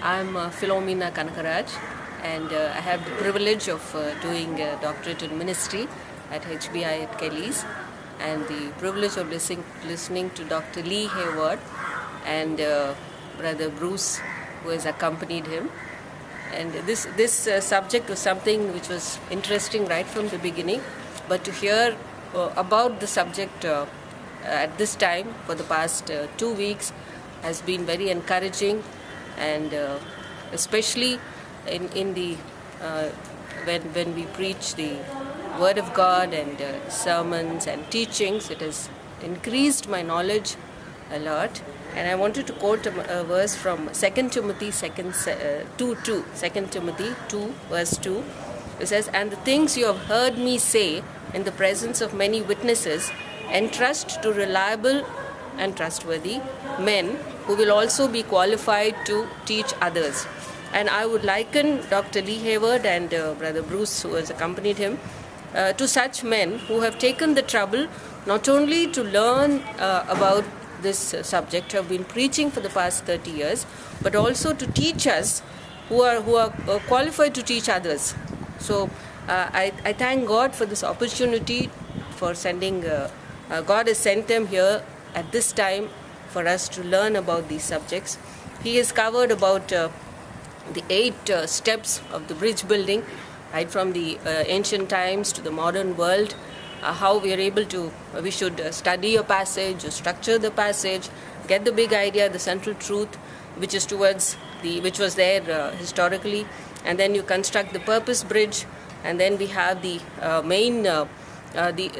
I'm Philomena Kanakaraj, and I have the privilege of doing a doctorate in ministry at HBI at Kelly's, and the privilege of listening to Dr. Lee Hayward and Brother Bruce, who has accompanied him. And this subject was something which was interesting right from the beginning, but to hear about the subject at this time for the past 2 weeks has been very encouraging, and especially in the when we preach the Word of God and sermons and teachings, it has increased my knowledge a lot. And I wanted to quote a verse from 2 Timothy 2 verse 2. It says, "And the things you have heard me say in the presence of many witnesses, entrust to reliable and trustworthy men who will also be qualified to teach others." And I would liken Dr. Lee Hayward and Brother Bruce, who has accompanied him, to such men who have taken the trouble not only to learn about this subject, have been preaching for the past 30 years, but also to teach us who are qualified to teach others. So I thank God for this opportunity, for sending, God has sent them here at this time for us to learn about these subjects. He has covered about the 8 steps of the bridge building, right from the ancient times to the modern world, how we are able to, we should study a passage, structure the passage, get the big idea, the central truth, which is towards which was there historically, and then you construct the purpose bridge, and then we have the main,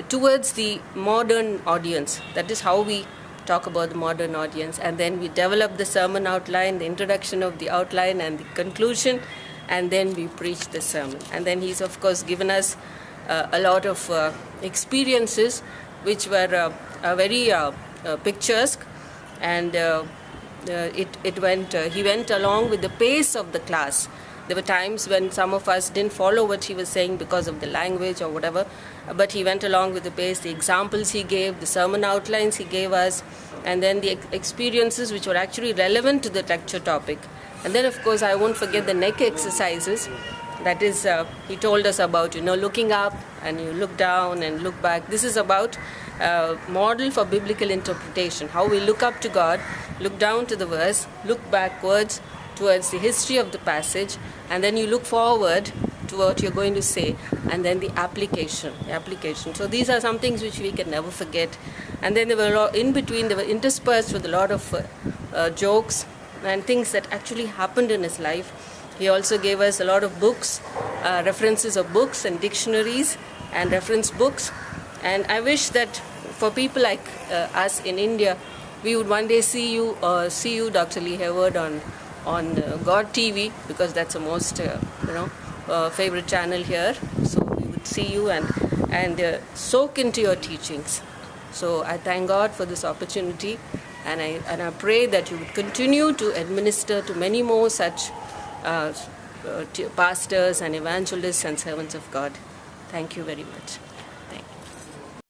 towards the modern audience. That is how we talk about the modern audience, and then we develop the sermon outline, the introduction of the outline and the conclusion, and then we preach the sermon. And then he's of course given us a lot of experiences which were very picturesque, and he went along with the pace of the class. There were times when some of us didn't follow what he was saying because of the language or whatever, but he went along with the pace, the examples he gave, the sermon outlines he gave us, and then the experiences which were actually relevant to the lecture topic. And then of course I won't forget the neck exercises. That is, he told us about, looking up, and you look down and look back. This is about model for biblical interpretation, how we look up to God, look down to the verse, look backwards towards the history of the passage, and then you look forward to what you're going to say, and then the application. So these are some things which we can never forget. And then there were in between, they were interspersed with a lot of jokes and things that actually happened in his life. He also gave us a lot of books, references of books and dictionaries and reference books. And I wish that for people like us in India, we would one day see you, Dr. Lee Hayward, on God TV, because that's the most favorite channel here. So we would see you and soak into your teachings. So I thank God for this opportunity, and I pray that you would continue to administer to many more such pastors and evangelists and servants of God. Thank you very much.